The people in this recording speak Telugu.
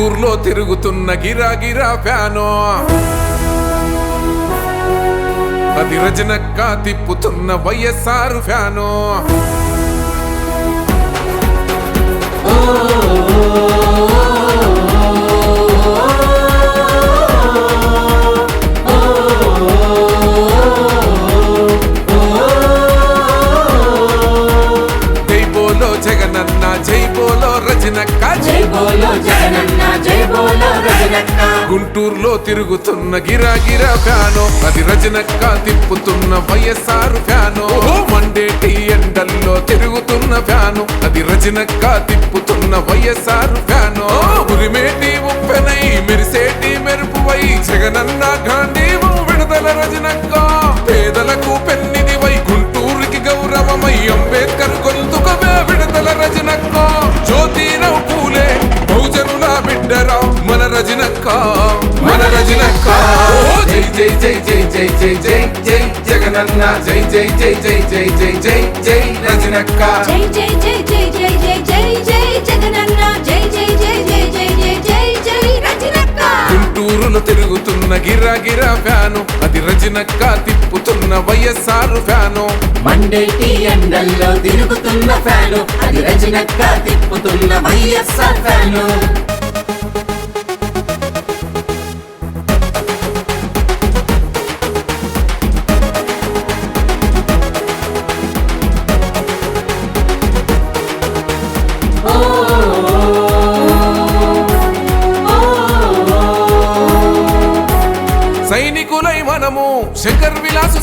గుంటూరులో తిరుగుతున్న గిరాగిరా ఫ్యాను అది రజనక్క తిప్పుతున్న వైఎస్ఆర్ ఫ్యాను జగనన్న జై బోలో రజనక్క జై బోలో జగనన్న జై బోలో రజనక్క గుంటూరులో తిరుగుతున్న గిరాగిరా ఫ్యాను అది రజనక్క తిప్పుతున్న వైఎస్ఆర్ ఫ్యాను మండేటి ఎండల్లో తిరుగుతున్న ఫ్యాను అది రజనక్క తిప్పుతున్న వైఎస్ఆర్ ఫ్యాను ఉరిమేటి ఉప్పెనై మెరిసేటి మెరుపువై జగనన్న గాంధీవు విడుదల రజనక్క పేదలకు పెన్నిదివై గుంటూరుకి గౌరవమై అంబేద్కర్ గొంతుకవే విడుదల రజనక్క జ్యోతిరావు పూలే బహుజనుల బిడ్డరా మన రజనక్క మన రజనక్క జై జై జై జై జై జై జై జై జగనన్న జై జై జై జై జై జై జై జై రజనక్క జై జై జై జై జై జై జై జై జగనన్న జై జై జై జై జై జై జై జై రజనక్క గుంటూరులో తిరుగుతున్న గిరాగిరా ఫ్యాను అది రజనక్క తిప్పుతున్న వైఎస్ఆర్ ఫ్యాను మండేటి ఎండల్లో తిరుగుతున్న ఫ్యాను అది రజనక్క తిప్పుతున్న వైఎస్ఆర్ ఫ్యాను సైనికులై మనము శంకర్ విలాసు